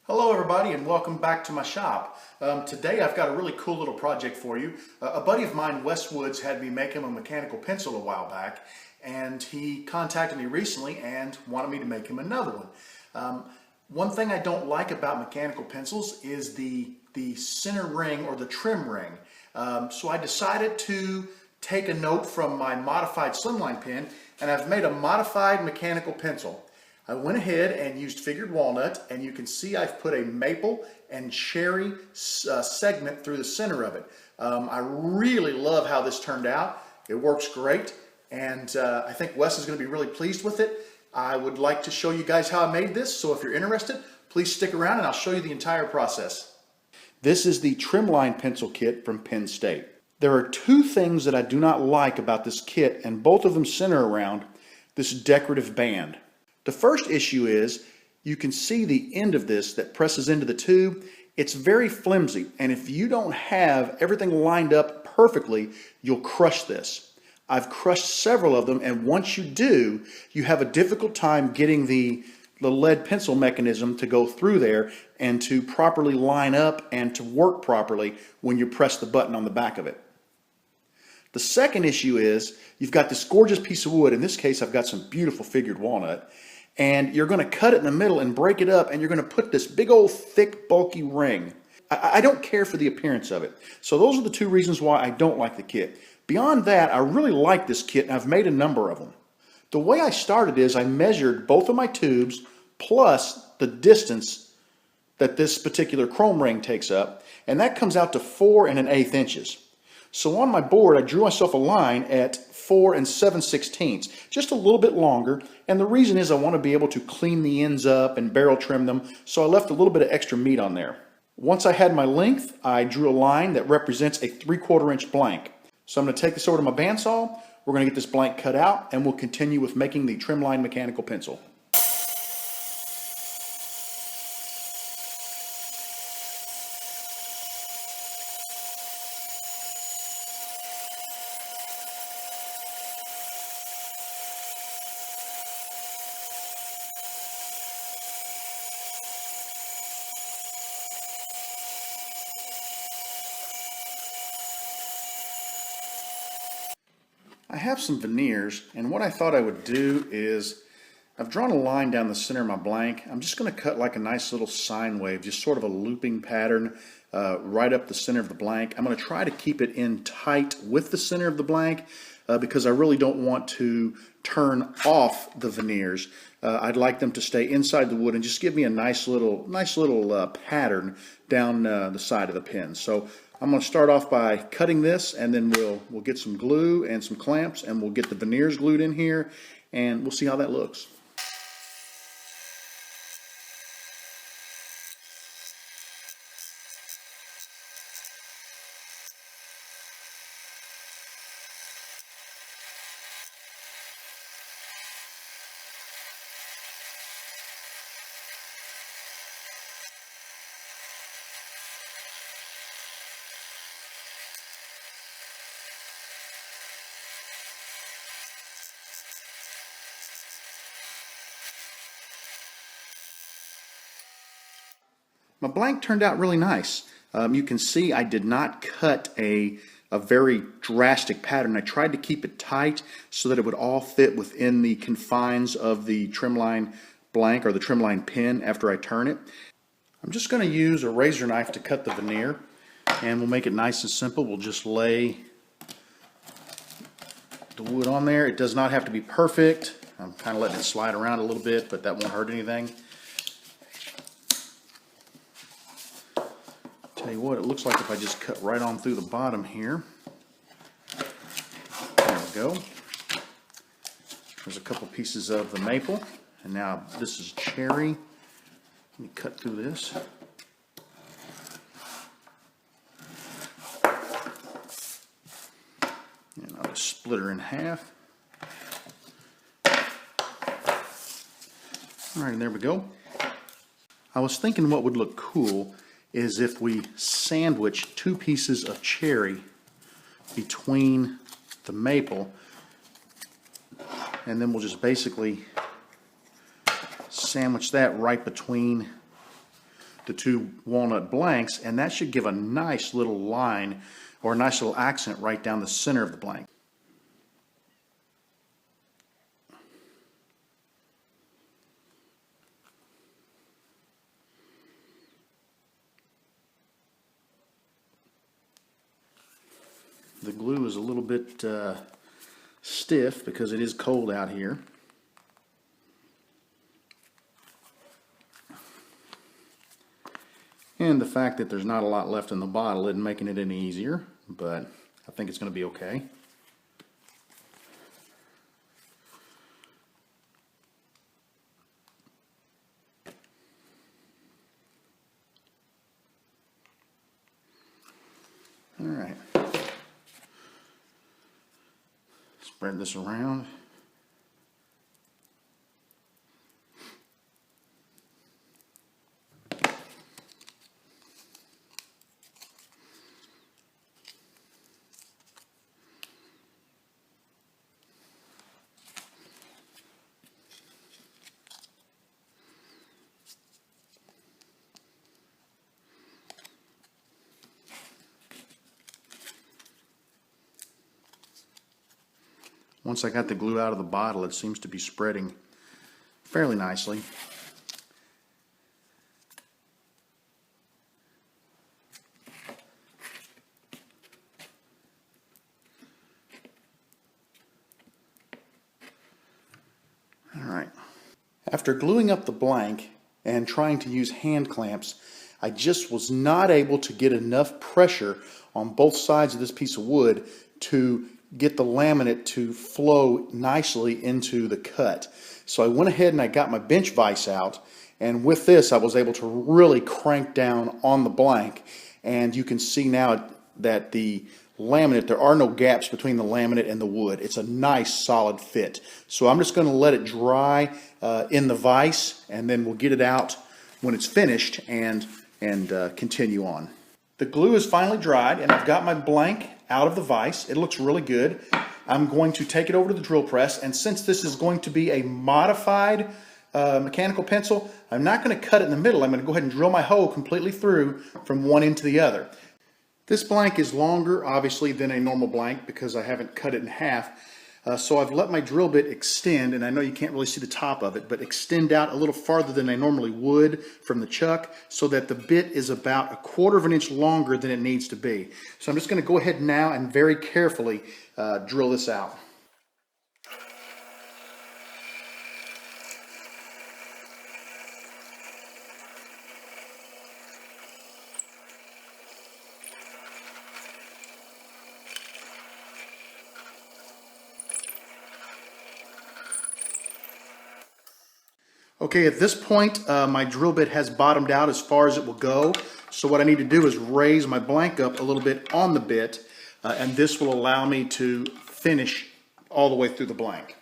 Hello everybody and welcome back to my shop. Today I've got a really cool little project for you. A buddy of mine, Wes Woods, had me make him a mechanical pencil a while back, and he contacted me recently and wanted me to make him another one. One thing I don't like about mechanical pencils is the center ring or the trim ring. So I decided to take a note from my modified Slimline pen, and I've made a modified mechanical pencil. I went ahead and used figured walnut, and you can see I've put a maple and cherry segment through the center of it. I really love how this turned out. It works great, and I think Wes is going to be really pleased with it. I would like to show you guys how I made this, so if you're interested, please stick around and I'll show you the entire process. This is the Trimline pencil kit from Penn State. There are two things that I do not like about this kit, and both of them center around this decorative band. The first issue is you can see the end of this that presses into the tube. It's very flimsy, and if you don't have everything lined up perfectly, you'll crush this. I've crushed several of them, and once you do, you have a difficult time getting the lead pencil mechanism to go through there and to properly line up and to work properly when you press the button on the back of it. The second issue is you've got this gorgeous piece of wood. In this case, I've got some beautiful figured walnut. And you're going to cut it in the middle and break it up, and you're going to put this big old thick bulky ring. I don't care for the appearance of it. So those are the two reasons why I don't like the kit. Beyond that, I really like this kit, and I've made a number of them. The way I started is I measured both of my tubes plus the distance that this particular chrome ring takes up, and that comes out to 4 1/8 inches. So on my board, I drew myself a line at 4 7/16, just a little bit longer, and the reason is I want to be able to clean the ends up and barrel trim them, so I left a little bit of extra meat on there. Once I had my length, I drew a line that represents a 3/4 inch blank. So I'm going to take this over to my bandsaw, we're going to get this blank cut out, and we'll continue with making the Trimline mechanical pencil. I have some veneers, and what I thought I would do is I've drawn a line down the center of my blank. I'm just going to cut like a nice little sine wave, just sort of a looping pattern right up the center of the blank. I'm going to try to keep it in tight with the center of the blank because I really don't want to turn off the veneers. I'd like them to stay inside the wood and just give me a nice little pattern down the side of the pen. So I'm going to start off by cutting this, and then we'll get some glue and some clamps, and we'll get the veneers glued in here, and we'll see how that looks. My blank turned out really nice. You can see I did not cut a very drastic pattern. I tried to keep it tight so that it would all fit within the confines of the Trimline blank or the Trimline pen after I turn it. I'm just going to use a razor knife to cut the veneer, and we'll make it nice and simple. We'll just lay the wood on there. It does not have to be perfect. I'm kind of letting it slide around a little bit, but that won't hurt anything. Tell you what, it looks like if I just cut right on through the bottom here. There we go. There's a couple pieces of the maple, and now this is cherry. Let me cut through this. And I'll just split her in half. Alright, and there we go. I was thinking what would look cool is if we sandwich two pieces of cherry between the maple, and then we'll just basically sandwich that right between the two walnut blanks, and that should give a nice little line or a nice little accent right down the center of the blank. The glue is a little bit stiff because it is cold out here. And the fact that there's not a lot left in the bottle isn't making it any easier, but I think it's going to be okay. All right. Spread this around. Once I got the glue out of the bottle, it seems to be spreading fairly nicely. All right. After gluing up the blank and trying to use hand clamps, I just was not able to get enough pressure on both sides of this piece of wood to get the laminate to flow nicely into the cut. So I went ahead and I got my bench vise out, and with this I was able to really crank down on the blank, and you can see now that the laminate, there are no gaps between the laminate and the wood. It's a nice solid fit. So I'm just going to let it dry in the vise, and then we'll get it out when it's finished and continue on. The glue is finally dried, and I've got my blank out of the vise. It looks really good. I'm going to take it over to the drill press, and since this is going to be a modified mechanical pencil, I'm not going to cut it in the middle. I'm going to go ahead and drill my hole completely through from one end to the other. This blank is longer, obviously, than a normal blank because I haven't cut it in half. So I've let my drill bit extend, and I know you can't really see the top of it, but extend out a little farther than I normally would from the chuck so that the bit is about 1/4 of an inch longer than it needs to be. So I'm just going to go ahead now and very carefully drill this out. Okay, at this point, my drill bit has bottomed out as far as it will go. So what I need to do is raise my blank up a little bit on the bit, and this will allow me to finish all the way through the blank.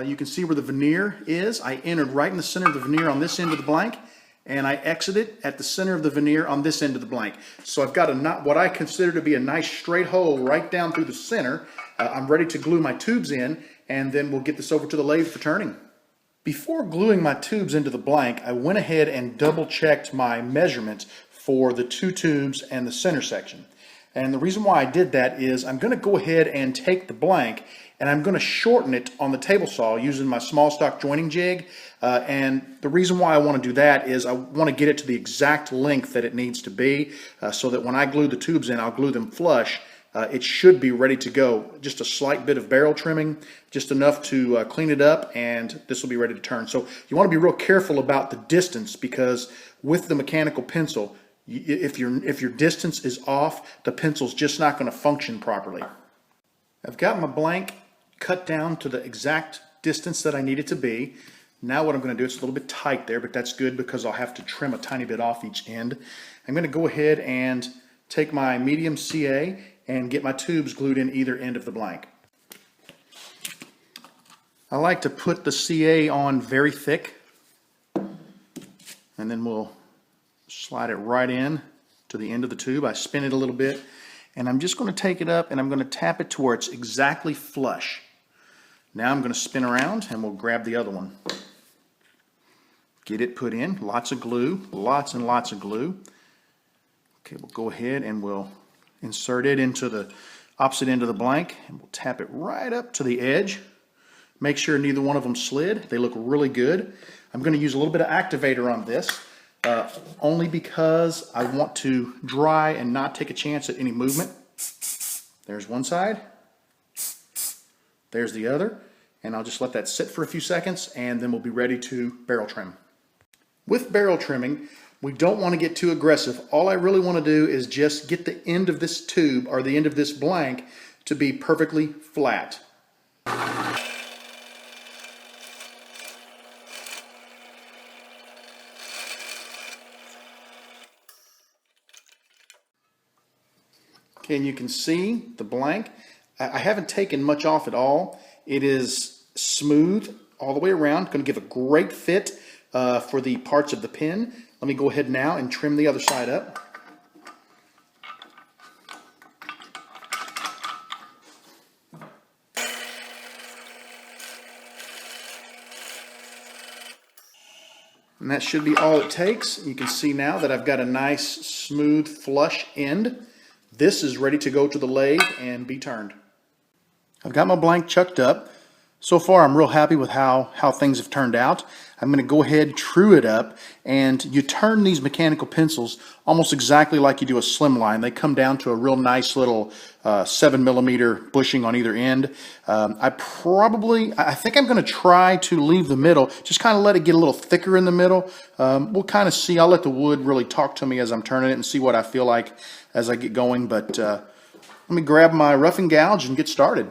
You can see where the veneer is. I entered right in the center of the veneer on this end of the blank, and I exited at the center of the veneer on this end of the blank. So I've got what I consider to be a nice straight hole right down through the center. I'm ready to glue my tubes in, and then we'll get this over to the lathe for turning. Before gluing my tubes into the blank, I went ahead and double checked my measurements for the two tubes and the center section. And the reason why I did that is I'm going to go ahead and take the blank and I'm going to shorten it on the table saw using my small stock joining jig. And the reason why I want to do that is I want to get it to the exact length that it needs to be so that when I glue the tubes in, I'll glue them flush. It should be ready to go. Just a slight bit of barrel trimming, just enough to clean it up, and this will be ready to turn. So you want to be real careful about the distance because with the mechanical pencil, if your distance is off, the pencil's just not going to function properly. I've got my blank cut down to the exact distance that I need it to be. Now what I'm going to do, it's a little bit tight there, but that's good because I'll have to trim a tiny bit off each end. I'm going to go ahead and take my medium CA and get my tubes glued in either end of the blank. I like to put the CA on very thick, and then we'll slide it right in to the end of the tube. I spin it a little bit, and I'm just going to take it up and I'm going to tap it to where it's exactly flush. Now I'm going to spin around and we'll grab the other one. Get it put in. Lots of glue, lots and lots of glue. Okay, we'll go ahead and we'll insert it into the opposite end of the blank, and we'll tap it right up to the edge. Make sure neither one of them slid. They look really good. I'm going to use a little bit of activator on this, only because I want to dry and not take a chance at any movement. There's one side. There's the other. And I'll just let that sit for a few seconds, and then we'll be ready to barrel trim. With barrel trimming, we don't want to get too aggressive. All I really want to do is just get the end of this tube, or the end of this blank, to be perfectly flat. Okay, and you can see the blank. I haven't taken much off at all. It is smooth all the way around. Going to give a great fit for the parts of the pin. Let me go ahead now and trim the other side up. And that should be all it takes. You can see now that I've got a nice, smooth, flush end. This is ready to go to the lathe and be turned. I've got my blank chucked up. So far I'm real happy with how things have turned out. I'm going to go ahead, true it up, and you turn these mechanical pencils almost exactly like you do a Slimline. They come down to a real nice little 7mm bushing on either end. I think I'm going to try to leave the middle, just kind of let it get a little thicker in the middle. We'll kind of see. I'll let the wood really talk to me as I'm turning it and see what I feel like as I get going. But let me grab my rough and gouge and get started.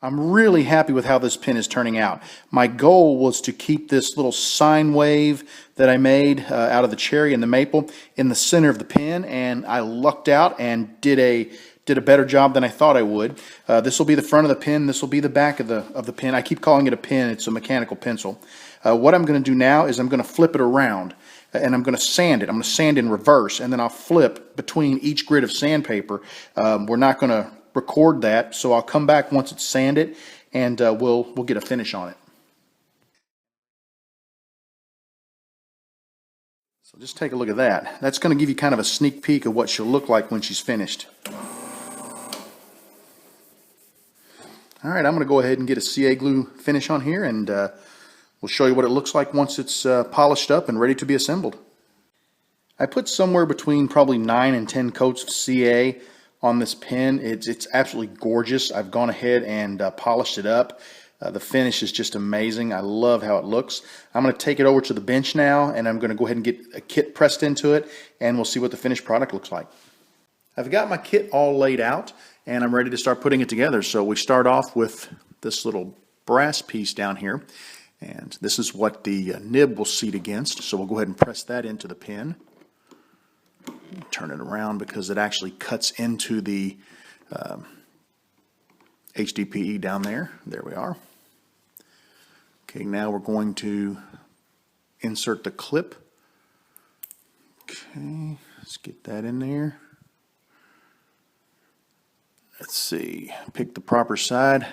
I'm really happy with how this pin is turning out. My goal was to keep this little sine wave that I made out of the cherry and the maple in the center of the pin, and I lucked out and did a better job than I thought I would. This will be the front of the pin. This will be the back of the pin. I keep calling it a pin. It's a mechanical pencil. What I'm going to do now is I'm going to flip it around, and I'm going to sand it. I'm going to sand in reverse, and then I'll flip between each grid of sandpaper. We're not going to record that, so I'll come back once it's sanded, and we'll get a finish on it. So just take a look at that. That's going to give you kind of a sneak peek of what she'll look like when she's finished. All right, I'm going to go ahead and get a CA glue finish on here, and we'll show you what it looks like once it's polished up and ready to be assembled. I put somewhere between probably 9 and 10 coats of CA on this pen. It's absolutely gorgeous. I've gone ahead and polished it up. The finish is just amazing. I love how it looks. I'm going to take it over to the bench now, and I'm going to go ahead and get a kit pressed into it, and we'll see what the finished product looks like. I've got my kit all laid out, and I'm ready to start putting it together. So we start off with this little brass piece down here, And this is what the nib will seat against. So we'll go ahead and press that into the pin. Turn it around because it actually cuts into the HDPE down there. There we are. Okay, now we're going to insert the clip. Okay, let's get that in there. Let's see, pick the proper side.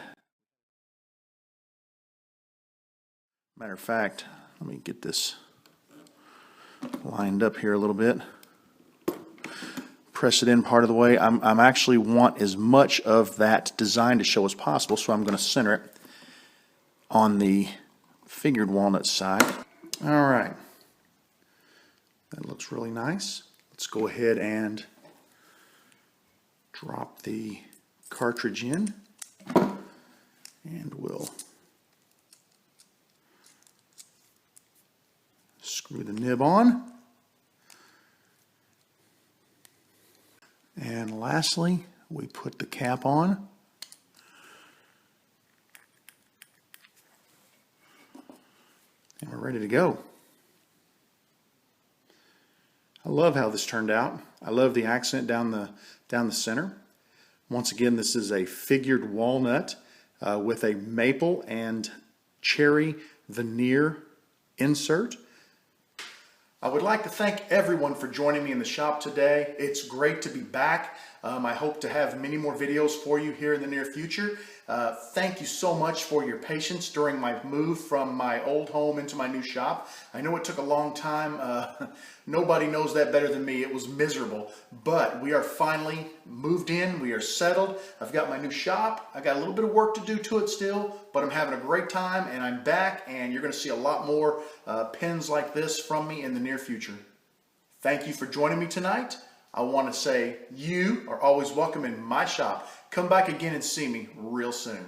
Matter of fact, let me get this lined up here a little bit. Press it in part of the way. I'm actually want as much of that design to show as possible, so I'm going to center it on the figured walnut side. All right. That looks really nice. Let's go ahead and drop the cartridge in, and we'll screw the nib on. And lastly, we put the cap on. And we're ready to go. I love how this turned out. I love the accent down the center. Once again, this is a figured walnut with a maple and cherry veneer insert. I would like to thank everyone for joining me in the shop today. It's great to be back. I hope to have many more videos for you here in the near future. Thank you so much for your patience during my move from my old home into my new shop. I know it took a long time. Nobody knows that better than me. It was miserable, but we are finally moved in. We are settled. I've got my new shop. I got a little bit of work to do to it still, but I'm having a great time, and I'm back, and you're going to see a lot more pins like this from me in the near future. Thank you for joining me tonight. I want to say you are always welcome in my shop. Come back again and see me real soon.